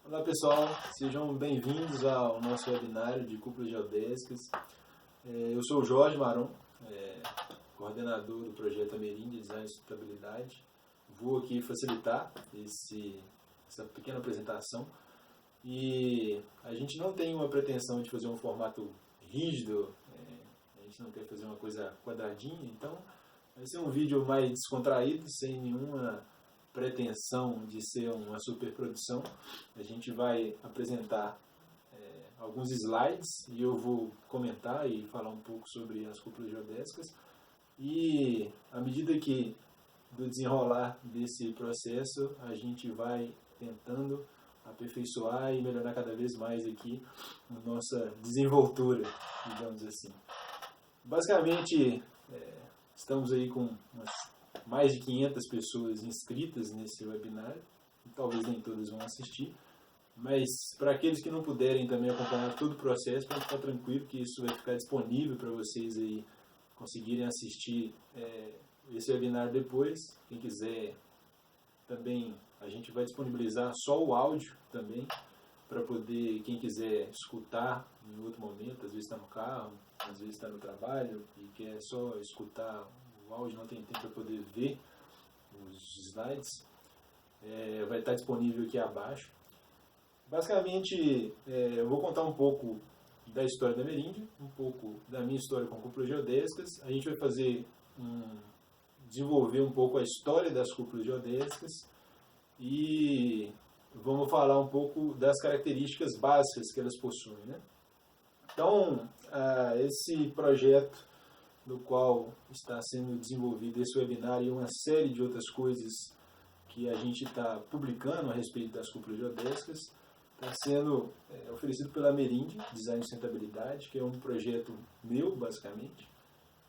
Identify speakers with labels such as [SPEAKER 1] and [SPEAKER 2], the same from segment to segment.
[SPEAKER 1] Olá pessoal, sejam bem-vindos ao nosso webinário de cúpulas geodésicas. Eu sou o Jorge Maron, coordenador do projeto Ameríndia Design e Sustentabilidade. Vou aqui facilitar essa pequena apresentação e a gente não tem uma pretensão de fazer um formato rígido, a gente não quer fazer uma coisa quadradinha, então vai ser um vídeo mais descontraído, sem nenhuma pretensão de ser uma superprodução. A gente vai apresentar alguns slides e eu vou comentar e falar um pouco sobre as cúpulas geodésicas. E à medida que do desenrolar desse processo, a gente vai tentando aperfeiçoar e melhorar cada vez mais aqui a nossa desenvoltura, digamos assim. Basicamente, estamos aí com mais de 500 pessoas inscritas nesse webinário, talvez nem todas vão assistir, mas para aqueles que não puderem também acompanhar todo o processo, pode ficar tranquilo que isso vai ficar disponível para vocês aí conseguirem assistir esse webinar depois. Quem quiser também, a gente vai disponibilizar só o áudio também, para poder, quem quiser escutar em outro momento, às vezes está no carro, às vezes está no trabalho e quer só escutar o áudio, não tem tempo para poder ver os slides, vai estar disponível aqui abaixo. Basicamente, eu vou contar um pouco da história da Ameríndia, um pouco da minha história com cúpulas geodésicas. A gente vai desenvolver um pouco a história das cúpulas geodésicas e vamos falar um pouco das características básicas que elas possuem, né? Então, esse projeto no qual está sendo desenvolvido esse webinar e uma série de outras coisas que a gente está publicando a respeito das cúpulas geodésicas, está sendo oferecido pela Ameríndia Design e Sustentabilidade, que é um projeto meu, basicamente,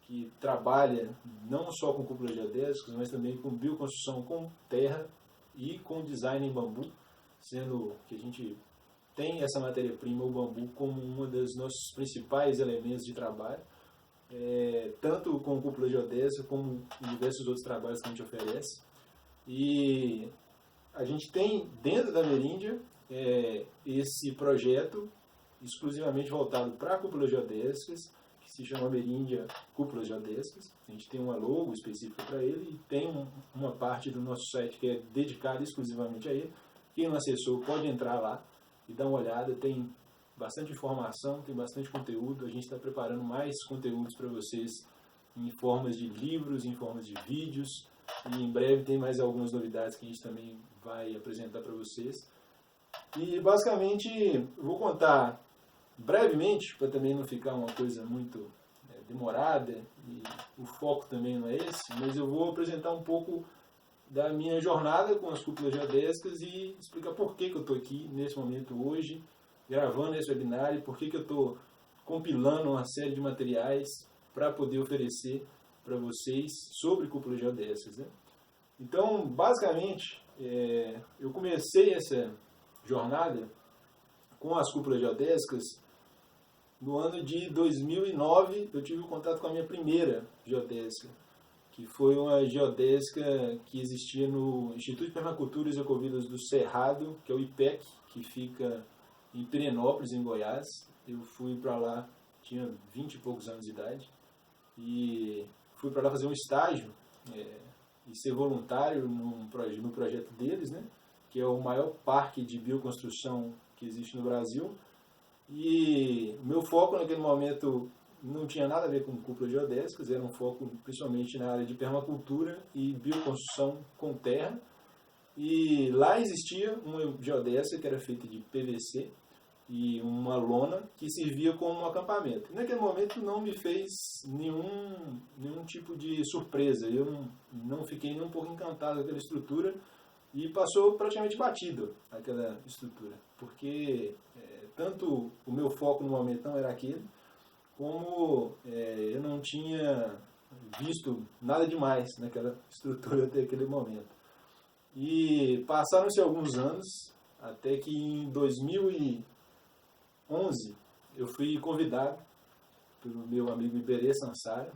[SPEAKER 1] que trabalha não só com cúpulas geodésicas, mas também com bioconstrução com terra e com design em bambu, sendo que a gente tem essa matéria-prima, o bambu, como um dos nossos principais elementos de trabalho, tanto com cúpula geodésica como em diversos outros trabalhos que a gente oferece. E a gente tem dentro da Ameríndia esse projeto exclusivamente voltado para cúpulas geodésicas, que se chama Ameríndia Cúpulas Geodésicas. A gente tem uma logo específica para ele e tem uma parte do nosso site que é dedicada exclusivamente a ele. Quem não acessou pode entrar lá e dar uma olhada, tem bastante informação, tem bastante conteúdo. A gente está preparando mais conteúdos para vocês em formas de livros, em formas de vídeos, e em breve tem mais algumas novidades que a gente também vai apresentar para vocês. E basicamente vou contar brevemente, para também não ficar uma coisa muito demorada, e o foco também não é esse, mas eu vou apresentar um pouco da minha jornada com as cúpulas geodésicas e explicar por que eu estou aqui nesse momento hoje, gravando esse webinar, e por que eu estou compilando uma série de materiais para poder oferecer para vocês sobre cúpulas geodésicas, né? Então, basicamente, eu comecei essa jornada com as cúpulas geodésicas no ano de 2009. Eu tive contato com a minha primeira geodésica, que foi uma geodésica que existia no Instituto de Permacultura e Ecovilas do Cerrado, que é o IPEC, que fica em Pirenópolis, em Goiás. Eu fui para lá, tinha 20 e poucos anos de idade, e fui para lá fazer um estágio e ser voluntário no projeto deles, né, que é o maior parque de bioconstrução que existe no Brasil. E o meu foco naquele momento não tinha nada a ver com cúpulas geodésicas, era um foco principalmente na área de permacultura e bioconstrução com terra. E lá existia uma geodésica que era feita de PVC e uma lona que servia como um acampamento. Naquele momento não me fez nenhum tipo de surpresa, eu não fiquei nem um pouco encantado com aquela estrutura e passou praticamente batido aquela estrutura, porque tanto o meu foco no momento não era aquele, como eu não tinha visto nada demais naquela estrutura até aquele momento. E passaram-se alguns anos, até que em 2011 eu fui convidado pelo meu amigo Iberê Sansara,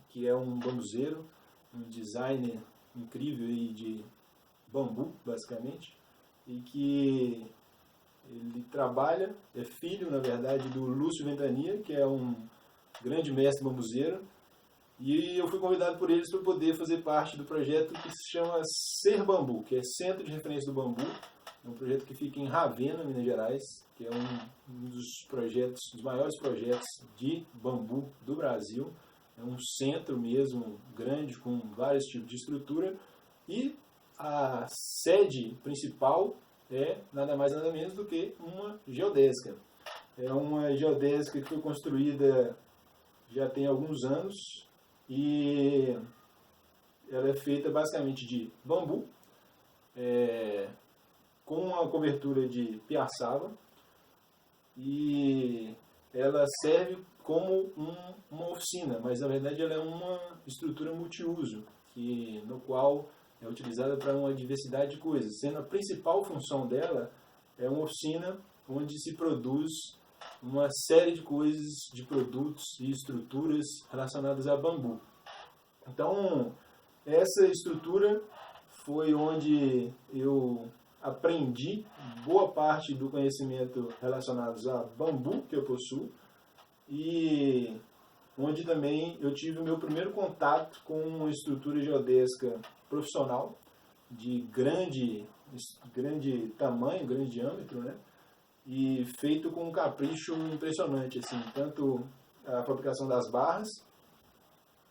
[SPEAKER 1] que é um bambuzeiro, um designer incrível aí de bambu, basicamente, e que Ele trabalha, é filho, na verdade, do Lúcio Ventania, que é um grande mestre bambuzeiro, e eu fui convidado por eles para poder fazer parte do projeto que se chama Ser Bambu, que é Centro de Referência do Bambu. É um projeto que fica em Ravena, Minas Gerais, que é um dos projetos, dos maiores projetos de bambu do Brasil. É um centro mesmo, grande, com vários tipos de estrutura, e a sede principal é nada mais nada menos do que uma geodésica. É uma geodésica que foi construída já tem alguns anos e ela é feita basicamente de bambu, com uma cobertura de piaçava, e ela serve como uma oficina, mas na verdade ela é uma estrutura multiuso, no qual é utilizada para uma diversidade de coisas, sendo a principal função dela é uma oficina onde se produz uma série de coisas, de produtos e estruturas relacionadas a bambu. Então, essa estrutura foi onde eu aprendi boa parte do conhecimento relacionado a bambu que eu possuo, e onde também eu tive o meu primeiro contato com uma estrutura geodésica profissional de grande tamanho, grande diâmetro, né? E feito com um capricho impressionante, assim, tanto a fabricação das barras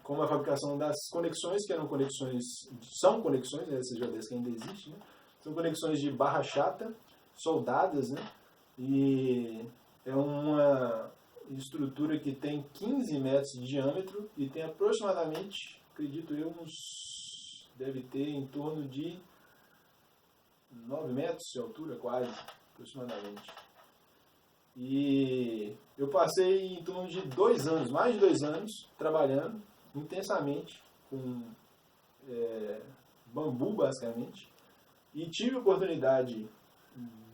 [SPEAKER 1] como a fabricação das conexões, que são conexões, essa geodésica ainda existe, né? São conexões de barra chata, soldadas, né? E é uma estrutura que tem 15 metros de diâmetro e tem aproximadamente, acredito eu, deve ter em torno de 9 metros de altura, quase, aproximadamente. E eu passei em torno de 2 anos, mais de 2 anos, trabalhando intensamente com bambu, basicamente, e tive a oportunidade,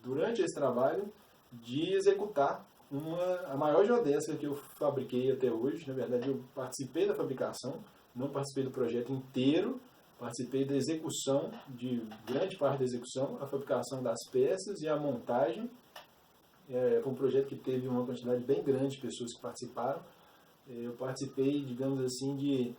[SPEAKER 1] durante esse trabalho, de executar a maior geodésica que eu fabriquei até hoje. Na verdade, eu participei da fabricação, não participei do projeto inteiro, participei da execução, de grande parte da execução, a fabricação das peças e a montagem. Foi um projeto que teve uma quantidade bem grande de pessoas que participaram. Eu participei, digamos assim, de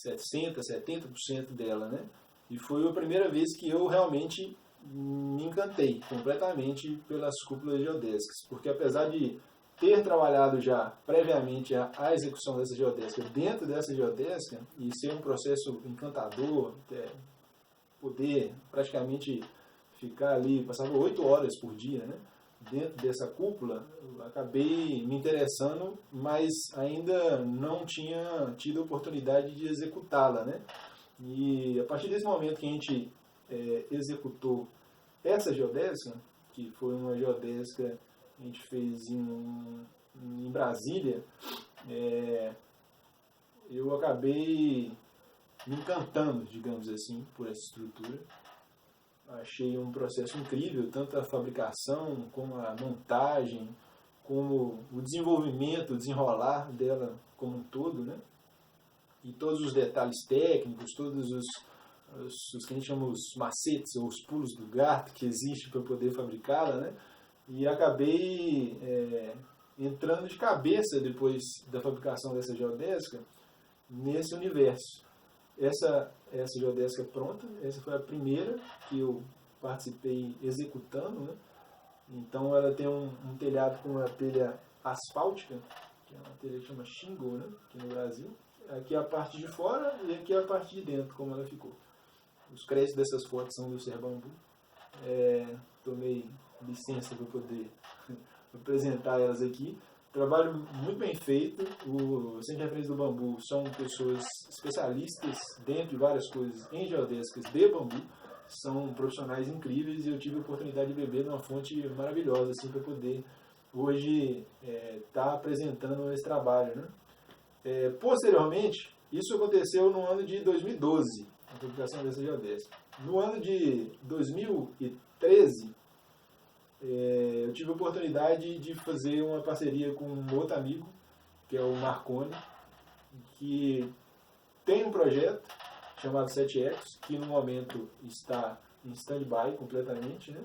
[SPEAKER 1] 60%, 70% dela, né? E foi a primeira vez que eu realmente me encantei completamente pelas cúpulas geodésicas, porque apesar de ter trabalhado já previamente a execução dessa geodésica dentro dessa geodésica, e ser um processo encantador, poder praticamente ficar ali, passava 8 horas por dia, né, dentro dessa cúpula, eu acabei me interessando, mas ainda não tinha tido a oportunidade de executá-la, né? E a partir desse momento que a gente executou essa geodésica, que foi uma geodésica que a gente fez em Brasília, eu acabei me encantando, digamos assim, por essa estrutura. Achei um processo incrível, tanto a fabricação, como a montagem, como o desenvolvimento, o desenrolar dela como um todo, né? E todos os detalhes técnicos, todos os que a gente chama os macetes ou os pulos do gato que existem para poder fabricá-la, né? E acabei entrando de cabeça, depois da fabricação dessa geodésica, nesse universo. Essa geodésica pronta, essa foi a primeira que eu participei executando, né? Então ela tem um telhado com uma telha asfáltica, que é uma telha que chama shingle, né? Aqui no Brasil. Aqui é a parte de fora e aqui é a parte de dentro, como ela ficou. Os créditos dessas fotos são do Ser Bambu. Tomei licença para poder apresentar elas aqui. Trabalho muito bem feito. O Centro de Referência do Bambu são pessoas especialistas dentro de várias coisas em geodésicas de bambu. São profissionais incríveis e eu tive a oportunidade de beber de uma fonte maravilhosa assim, para poder hoje estar apresentando esse trabalho, né? Posteriormente, isso aconteceu no ano de 2012, a publicação dessa geodésica. No ano de 2013, eu tive a oportunidade de fazer uma parceria com um outro amigo, que é o Marconi, que tem um projeto chamado 7 Ecos, que no momento está em stand-by completamente, né?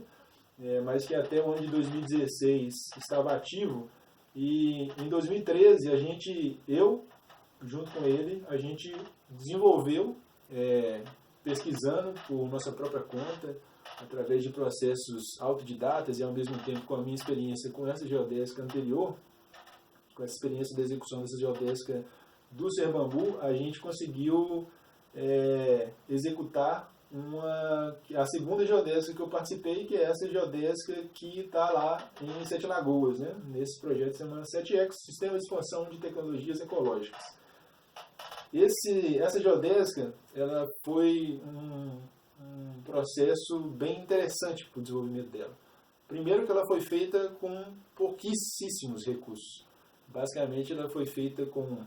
[SPEAKER 1] mas que até o ano de 2016 estava ativo. E em 2013, eu, junto com ele, a gente desenvolveu, pesquisando por nossa própria conta, através de processos autodidatas e ao mesmo tempo com a minha experiência com essa geodésica anterior, com essa experiência da execução dessa geodésica do Ser Bambu, a gente conseguiu executar a segunda geodésica que eu participei, que é essa geodésica que está lá em Sete Lagoas, né? Nesse projeto que se chama 7X, Sistema de Expansão de Tecnologias Ecológicas. Essa geodésica, ela foi um processo bem interessante para o desenvolvimento dela. Primeiro que ela foi feita com pouquíssimos recursos. Basicamente, ela foi feita com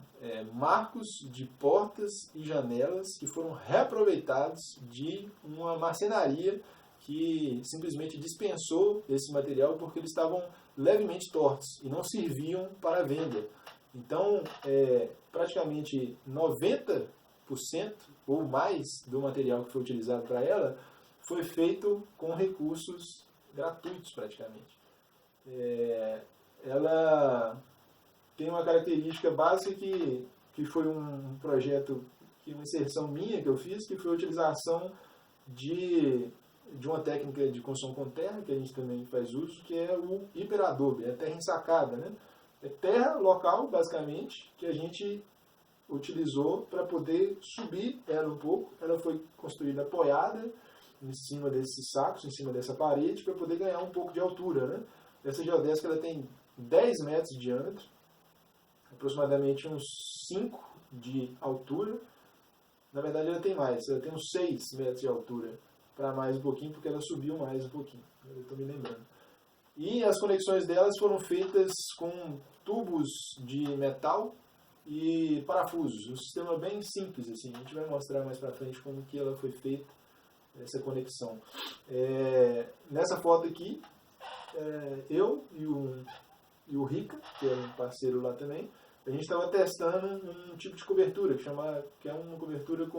[SPEAKER 1] marcos de portas e janelas que foram reaproveitados de uma marcenaria que simplesmente dispensou esse material porque eles estavam levemente tortos e não serviam para venda. Então, praticamente 90% ou mais do material que foi utilizado para ela foi feito com recursos gratuitos, praticamente. Ela tem uma característica básica que foi um projeto, uma inserção minha que eu fiz, que foi a utilização de uma técnica de construção com terra, que a gente também faz uso, que é o hiperadobe, é a terra ensacada, né? É terra local, basicamente, que a gente utilizou para poder subir ela um pouco. Ela foi construída apoiada em cima desses sacos, em cima dessa parede, para poder ganhar um pouco de altura, né? Essa geodésica ela tem 10 metros de diâmetro, aproximadamente uns 5 de altura. Na verdade ela tem mais, ela tem uns 6 metros de altura, para mais um pouquinho, porque ela subiu mais um pouquinho, eu estou me lembrando. E as conexões delas foram feitas com tubos de metal e parafusos, um sistema bem simples, assim. A gente vai mostrar mais para frente como que ela foi feita, essa conexão. Nessa foto aqui, eu e o Rica, que é um parceiro lá também, a gente estava testando um tipo de cobertura, que é uma cobertura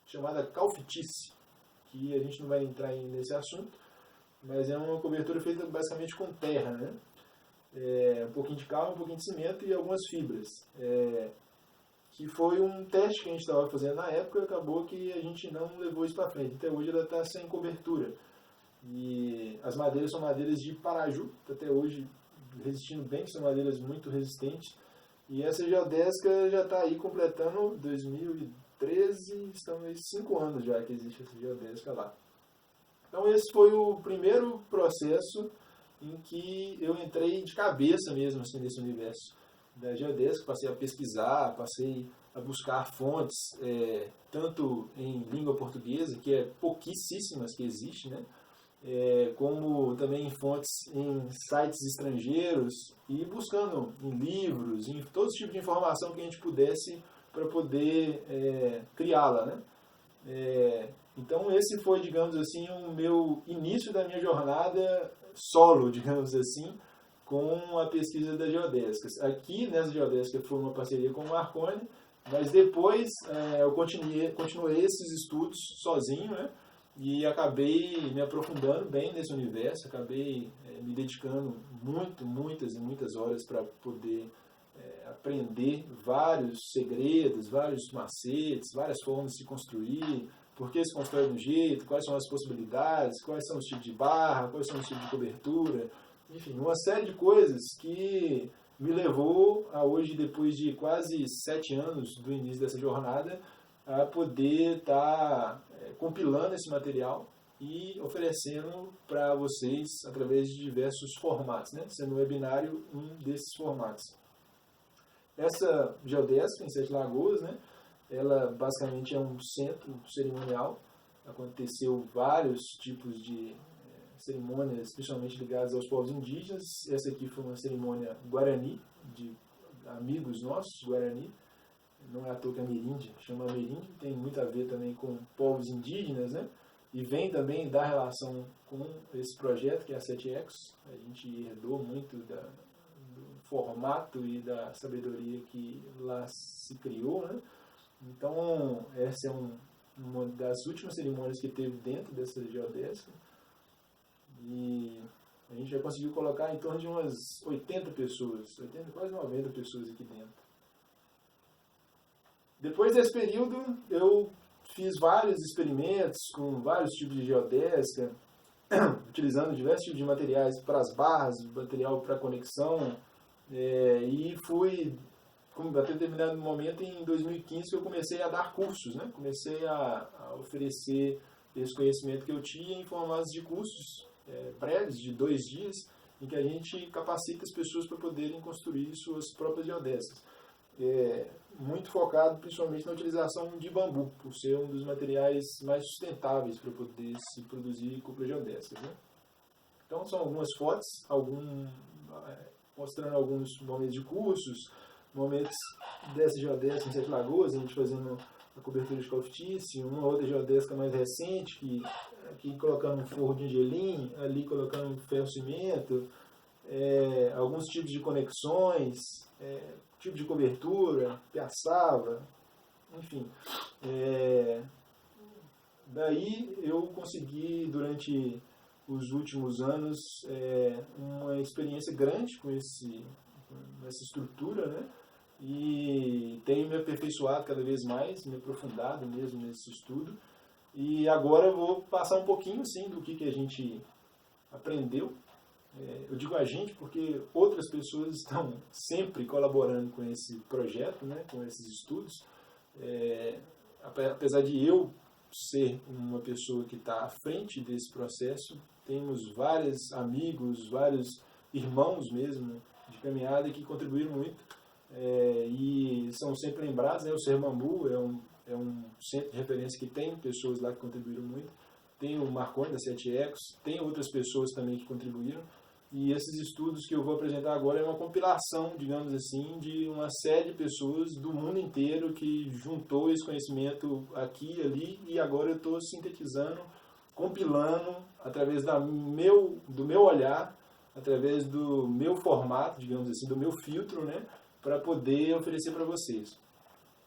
[SPEAKER 1] chamada calfitice, que a gente não vai entrar nesse assunto, mas é uma cobertura feita basicamente com terra, né? Um pouquinho de cal, um pouquinho de cimento e algumas fibras. Que foi um teste que a gente estava fazendo na época e acabou que a gente não levou isso para frente. Até hoje ela está sem cobertura. E as madeiras são madeiras de Paraju, até hoje resistindo bem, são madeiras muito resistentes. E essa geodésica já está aí completando 2013, estamos aí 5 anos já que existe essa geodésica lá. Então esse foi o primeiro processo em que eu entrei de cabeça mesmo assim, nesse universo da geodésica, passei a pesquisar, passei a buscar fontes, tanto em língua portuguesa, que é pouquíssimas que existe, né? Como também em fontes em sites estrangeiros e buscando em livros, em todo tipo de informação que a gente pudesse para poder criá-la, né? Então esse foi, digamos assim, o meu início da minha jornada solo, digamos assim, com a pesquisa das geodésicas. Aqui nessa geodésica foi uma parceria com o Marconi, mas depois eu continuei esses estudos sozinho, né? E acabei me aprofundando bem nesse universo, acabei me dedicando muitas e muitas horas para poder aprender vários segredos, vários macetes, várias formas de se construir, por que se constrói de um jeito, quais são as possibilidades, quais são os tipos de barra, quais são os tipos de cobertura, enfim, uma série de coisas que me levou a hoje, depois de quase 7 anos do início dessa jornada, a poder estar compilando esse material e oferecendo para vocês através de diversos formatos, né? Sendo o webinário um desses formatos. Essa geodésica em Sete Lagoas, né? Ela basicamente é um centro cerimonial. Aconteceu vários tipos de cerimônias, principalmente ligadas aos povos indígenas. Essa aqui foi uma cerimônia guarani, de amigos nossos, guarani. Não é à toa que é Ameríndia, chama Ameríndia, tem muito a ver também com povos indígenas, né? E vem também da relação com esse projeto, que é a 7X. A gente herdou muito do formato e da sabedoria que lá se criou, né? Então, essa é uma das últimas cerimônias que teve dentro dessa geodésica. gente já conseguiu colocar em torno de umas 80 pessoas, 80, quase 90 pessoas aqui dentro. Depois desse período, eu fiz vários experimentos com vários tipos de geodésica, utilizando diversos tipos de materiais para as barras, material para conexão, e fui, até determinado momento, em 2015, que eu comecei a dar cursos, né? Comecei a oferecer esse conhecimento que eu tinha em formatos de cursos breves, de 2 dias, em que a gente capacita as pessoas para poderem construir suas próprias geodésicas. Muito focado principalmente na utilização de bambu, por ser um dos materiais mais sustentáveis para poder se produzir cúpulas geodésicas, né? Então são algumas fotos, mostrando alguns momentos de cursos, momentos dessa geodésica em Sete Lagoas, a gente fazendo a cobertura de calcifício, uma outra geodésica mais recente, aqui colocando um forro de angelim, ali colocando um ferro-cimento, alguns tipos de conexões, tipo de cobertura, piaçava, enfim. Daí eu consegui, durante os últimos anos, uma experiência grande com essa estrutura, né? E tenho me aperfeiçoado cada vez mais, me aprofundado mesmo nesse estudo. E agora eu vou passar um pouquinho assim, do que a gente aprendeu. Eu digo a gente porque outras pessoas estão sempre colaborando com esse projeto, né, com esses estudos. Apesar de eu ser uma pessoa que está à frente desse processo, temos vários amigos, vários irmãos mesmo de caminhada que contribuíram muito e são sempre lembrados, né? O Ser Bambu é um centro de referência que tem pessoas lá que contribuíram muito. Tem o Marconi da Sete Ecos, tem outras pessoas também que contribuíram. E esses estudos que eu vou apresentar agora é uma compilação, digamos assim, de uma série de pessoas do mundo inteiro que juntou esse conhecimento aqui e ali, e agora eu estou sintetizando, compilando, através do meu olhar, através do meu formato, digamos assim, do meu filtro, né, para poder oferecer para vocês.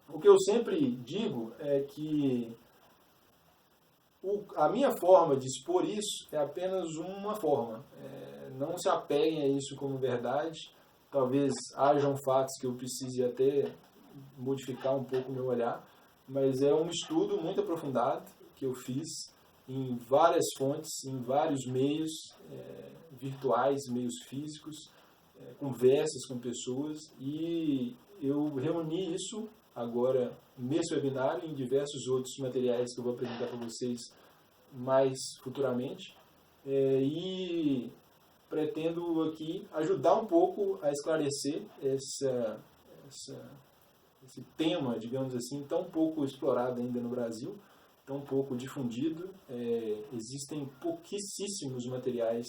[SPEAKER 1] O que eu sempre digo é que a minha forma de expor isso é apenas uma forma. Não se apeguem a isso como verdade. Talvez hajam fatos que eu precise até modificar um pouco o meu olhar, mas é um estudo muito aprofundado que eu fiz em várias fontes, em vários meios virtuais, meios físicos, conversas com pessoas, e eu reuni isso agora nesse webinário e em diversos outros materiais que eu vou apresentar para vocês mais futuramente, e pretendo aqui ajudar um pouco a esclarecer esse tema, digamos assim, tão pouco explorado ainda no Brasil, tão pouco difundido. Existem pouquíssimos materiais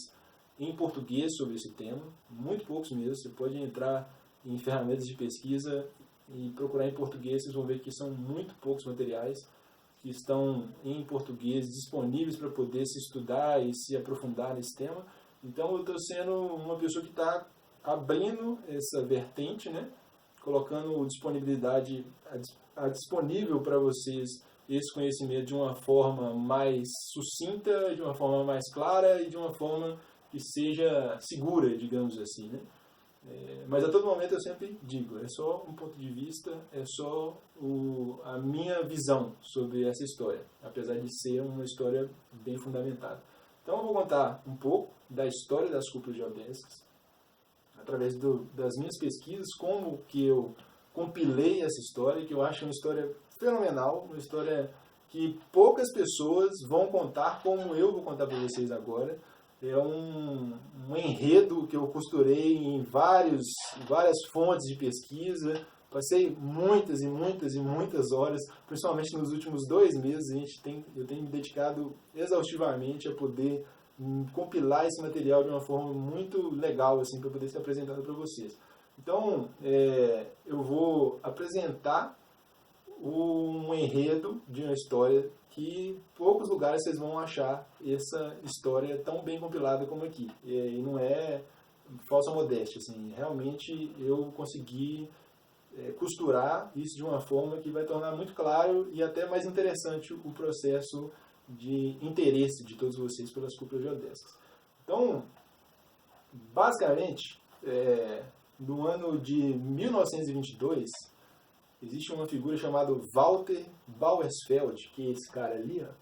[SPEAKER 1] em português sobre esse tema, muito poucos mesmo. Você pode entrar em ferramentas de pesquisa e procurar em português, vocês vão ver que são muito poucos materiais que estão em português disponíveis para poder se estudar e se aprofundar nesse tema. Então eu estou sendo uma pessoa que está abrindo essa vertente, né? Colocando disponibilidade disponível para vocês esse conhecimento de uma forma mais sucinta, de uma forma mais clara e de uma forma que seja segura, digamos assim, né? Mas a todo momento eu sempre digo, é só um ponto de vista, é só a minha visão sobre essa história, apesar de ser uma história bem fundamentada. Então eu vou contar um pouco da história das cúpulas geodésicas, através das minhas pesquisas, como que eu compilei essa história, que eu acho uma história fenomenal, uma história que poucas pessoas vão contar como eu vou contar para vocês agora. É um enredo que eu costurei em várias fontes de pesquisa. Passei muitas e muitas e muitas horas, principalmente nos últimos 2 meses. Eu tenho me dedicado exaustivamente a poder compilar esse material de uma forma muito legal, assim, para poder ser apresentado para vocês. Então, eu vou apresentar um enredo de uma história que poucos lugares vocês vão achar essa história tão bem compilada como aqui. E não é falsa modéstia, assim, realmente eu consegui costurar isso de uma forma que vai tornar muito claro e até mais interessante o processo de interesse de todos vocês pelas cúpulas geodésicas. Então, basicamente, no ano de 1922, existe uma figura chamada Walter Bauersfeld, que é esse cara ali, ó,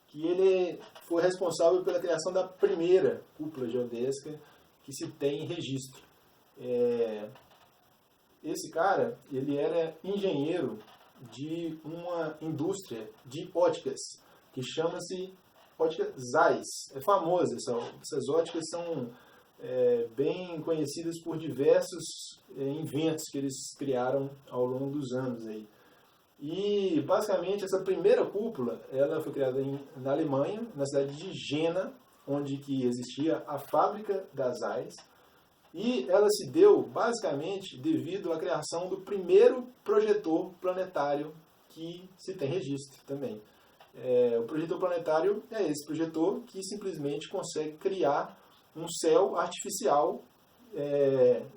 [SPEAKER 1] que ele foi responsável pela criação da primeira cúpula geodésica que se tem em registro. Esse cara, ele era engenheiro de uma indústria de óticas, que chama-se ótica Zeiss. É famosa, essas óticas são bem conhecidas por diversos inventos que eles criaram ao longo dos anos aí. E basicamente essa primeira cúpula, ela foi criada na Alemanha, na cidade de Jena, onde que existia a fábrica da Zeiss, e ela se deu basicamente devido à criação do primeiro projetor planetário que se tem registro também. O projetor planetário é esse projetor que simplesmente consegue criar um céu artificial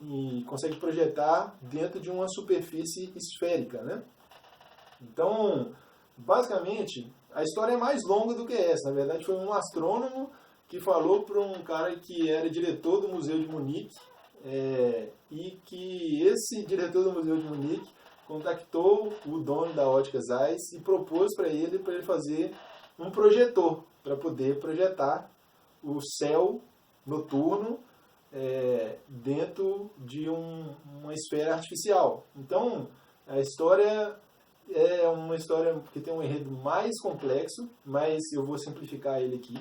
[SPEAKER 1] e consegue projetar dentro de uma superfície esférica, né? Então, basicamente, a história é mais longa do que essa. Na verdade, foi um astrônomo que falou para um cara que era diretor do Museu de Munique, e que esse diretor do Museu de Munique contactou o dono da ótica Zeiss e propôs para ele fazer um projetor para poder projetar o céu noturno dentro de uma esfera artificial. Então, a história é uma história que tem um enredo mais complexo, mas eu vou simplificar ele aqui.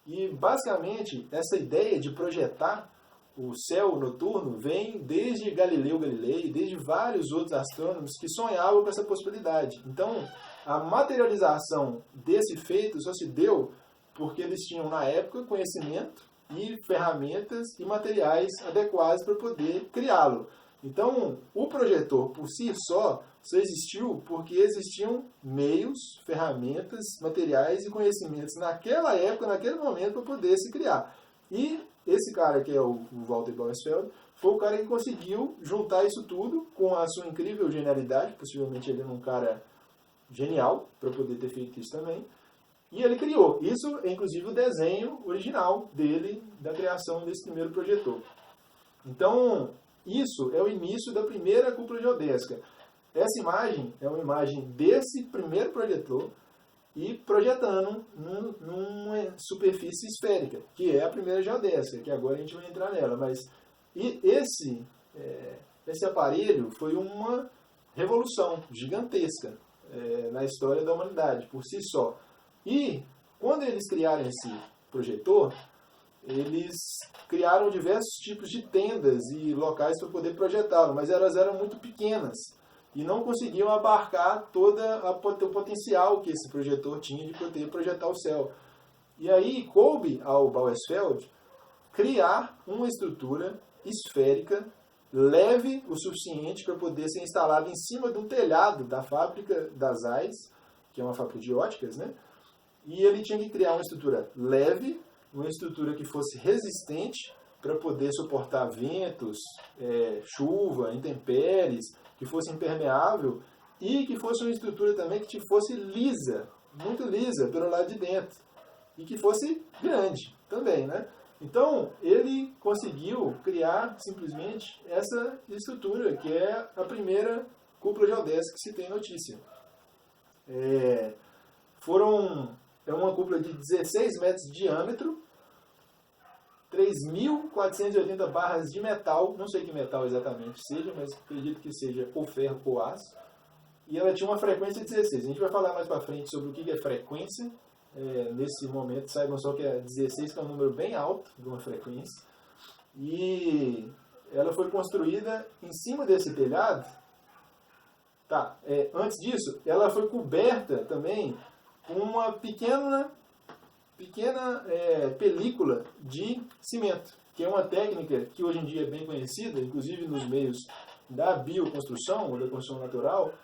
[SPEAKER 1] E, basicamente, essa ideia de projetar o céu noturno vem desde Galileu Galilei, desde vários outros astrônomos que sonhavam com essa possibilidade. Então, a materialização desse feito só se deu porque eles tinham, na época, conhecimento e ferramentas e materiais adequados para poder criá-lo. Então, o projetor, por si só existiu porque existiam meios, ferramentas, materiais e conhecimentos naquela época, naquele momento, para poder se criar. E esse cara, que é o Walter Bauersfeld, foi o cara que conseguiu juntar isso tudo com a sua incrível genialidade. Possivelmente ele é um cara genial para poder ter feito isso também. E ele criou. Isso é, inclusive, o desenho original dele, da criação desse primeiro projetor. Então, isso é o início da primeira cúpula geodésica. Essa imagem é uma imagem desse primeiro projetor e projetando numa superfície esférica, que é a primeira geodésica, que agora a gente vai entrar nela. Mas esse aparelho foi uma revolução gigantesca na história da humanidade, por si só. E quando eles criaram esse projetor, eles criaram diversos tipos de tendas e locais para poder projetá-lo, mas elas eram muito pequenas e não conseguiam abarcar todo o potencial que esse projetor tinha de poder projetar o céu. E aí coube ao Bauersfeld criar uma estrutura esférica leve o suficiente para poder ser instalada em cima de um telhado da fábrica da Zeiss, que é uma fábrica de óticas, né? E ele tinha que criar uma estrutura leve, uma estrutura que fosse resistente para poder suportar ventos, chuva, intempéries, que fosse impermeável e que fosse uma estrutura também que fosse lisa, muito lisa pelo lado de dentro e que fosse grande também, né? Então, ele conseguiu criar simplesmente essa estrutura, que é a primeira cúpula geodésica que se tem notícia. É uma cúpula de 16 metros de diâmetro, 3.480 barras de metal, não sei que metal exatamente seja, mas acredito que seja ou ferro ou aço, e ela tinha uma frequência de 16. A gente vai falar mais para frente sobre o que é frequência. Nesse momento, saibam só que é 16, que é um número bem alto de uma frequência, e ela foi construída em cima desse telhado. Antes disso, ela foi coberta também com uma pequena película de cimento, que é uma técnica que hoje em dia é bem conhecida, inclusive nos meios da bioconstrução ou da construção natural.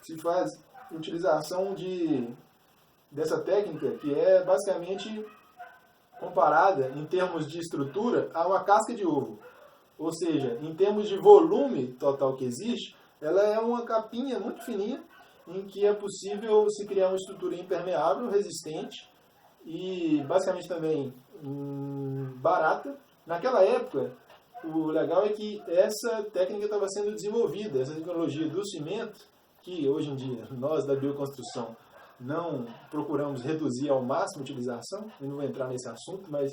[SPEAKER 1] Se faz utilização dessa técnica, que é basicamente comparada em termos de estrutura a uma casca de ovo. Ou seja, em termos de volume total que existe, ela é uma capinha muito fininha em que é possível se criar uma estrutura impermeável, resistente e basicamente também barata Naquela época, o legal é que essa técnica estava sendo desenvolvida, essa tecnologia do cimento, que hoje em dia nós da bioconstrução não procuramos reduzir ao máximo a utilização, eu não vou entrar nesse assunto, mas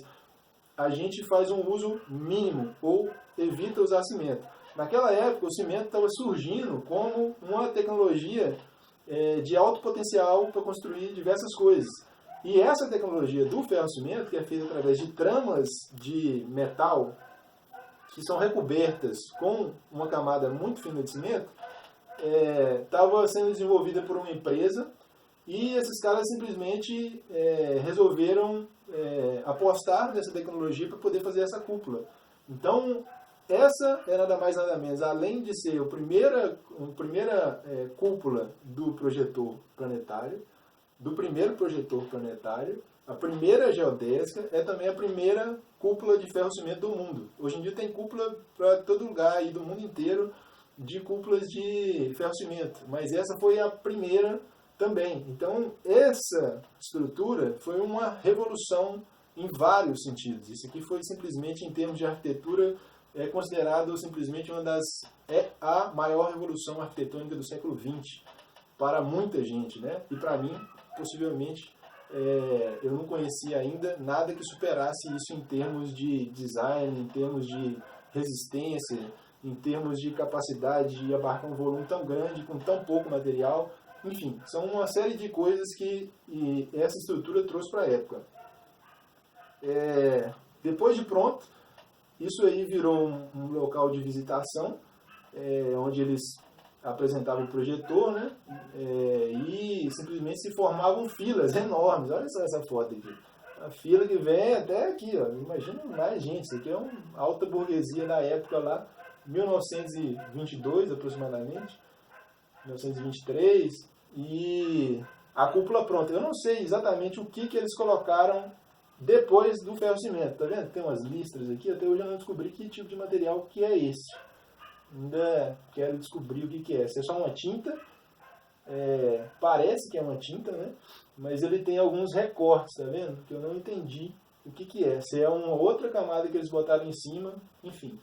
[SPEAKER 1] a gente faz um uso mínimo ou evita usar cimento. Naquela época, o cimento estava surgindo como uma tecnologia de alto potencial para construir diversas coisas. E essa tecnologia do ferro-cimento, que é feita através de tramas de metal que são recobertas com uma camada muito fina de cimento, estava sendo desenvolvida por uma empresa e esses caras simplesmente resolveram apostar nessa tecnologia para poder fazer essa cúpula. Então, essa é nada mais nada menos, além de ser a primeira cúpula do projetor planetário, do primeiro projetor planetário, a primeira geodésica, é também a primeira cúpula de ferro-cimento do mundo. Hoje em dia tem cúpula para todo lugar aí do mundo inteiro de cúpulas de ferro-cimento, mas essa foi a primeira também. Então, essa estrutura foi uma revolução em vários sentidos. Isso aqui foi simplesmente, em termos de arquitetura, considerado simplesmente a maior revolução arquitetônica do século XX para muita gente, né? E para mim, possivelmente, eu não conhecia ainda nada que superasse isso em termos de design, em termos de resistência, em termos de capacidade de abarcar um volume tão grande com tão pouco material. Enfim, são uma série de coisas que essa estrutura trouxe para a época. Depois de pronto, isso aí virou um local de visitação, onde eles apresentavam o projetor, né? E simplesmente se formavam filas enormes. Olha só essa foto aqui. A fila que vem até aqui, ó. Imagina mais gente. Isso aqui é uma alta burguesia da época lá, 1922 aproximadamente, 1923, e a cúpula pronta. Eu não sei exatamente o que eles colocaram depois do ferro-cimento. Tá vendo? Tem umas listras aqui, até hoje eu não descobri que tipo de material que é esse. Ainda quero descobrir o que é. Se é só uma tinta, parece que é uma tinta, né? Mas ele tem alguns recortes, tá vendo? Que eu não entendi o que é. Se é uma outra camada que eles botaram em cima, enfim.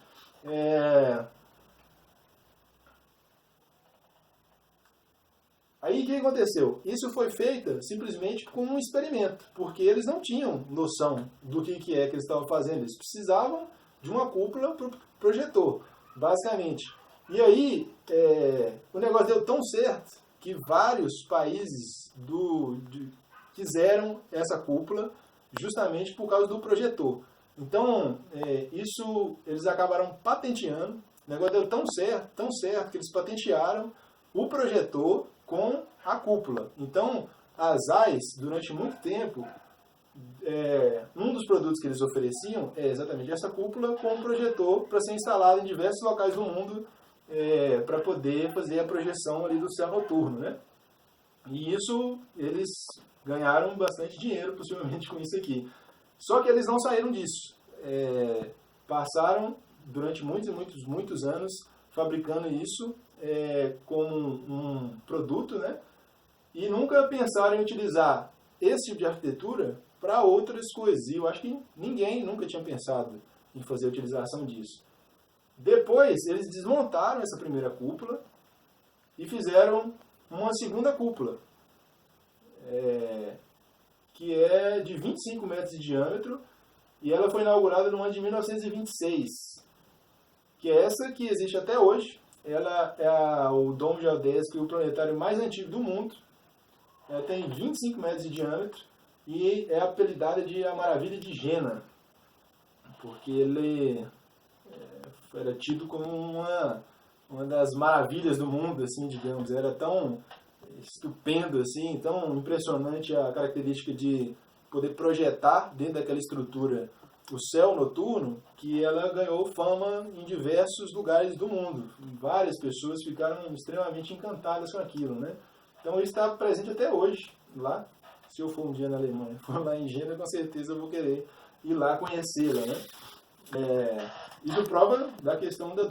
[SPEAKER 1] Aí o que aconteceu? Isso foi feito simplesmente com um experimento, porque eles não tinham noção do que é que eles estavam fazendo. Eles precisavam de uma cúpula para o projetor, basicamente. E aí o negócio deu tão certo que vários países quiseram essa cúpula justamente por causa do projetor. Então, isso eles acabaram patenteando. O negócio deu tão certo que eles patentearam o projetor com a cúpula. Então, a Zeiss, durante muito tempo, um dos produtos que eles ofereciam é exatamente essa cúpula com um projetor para ser instalado em diversos locais do mundo para poder fazer a projeção ali do céu noturno, né? E isso, eles ganharam bastante dinheiro, possivelmente, com isso aqui. Só que eles não saíram disso. Passaram, durante muitos anos, fabricando isso como um produto, né? E nunca pensaram em utilizar esse tipo de arquitetura para outras coisas. E eu acho que ninguém nunca tinha pensado em fazer a utilização disso. Depois, eles desmontaram essa primeira cúpula e fizeram uma segunda cúpula, que é de 25 metros de diâmetro, e ela foi inaugurada no ano de 1926, que é essa que existe até hoje. Ela é o domo geodésico e o planetário mais antigo do mundo. Ela tem 25 metros de diâmetro e é apelidada de a Maravilha de Jena, porque ele era tido como uma das maravilhas do mundo, assim, digamos. Era tão estupendo, assim, tão impressionante a característica de poder projetar dentro daquela estrutura o céu noturno, que ela ganhou fama em diversos lugares do mundo. Várias pessoas ficaram extremamente encantadas com aquilo, né? Então ele está presente até hoje lá. Se eu for um dia na Alemanha, for lá em Jena, com certeza eu vou querer ir lá conhecê-la, né? E do prova da questão da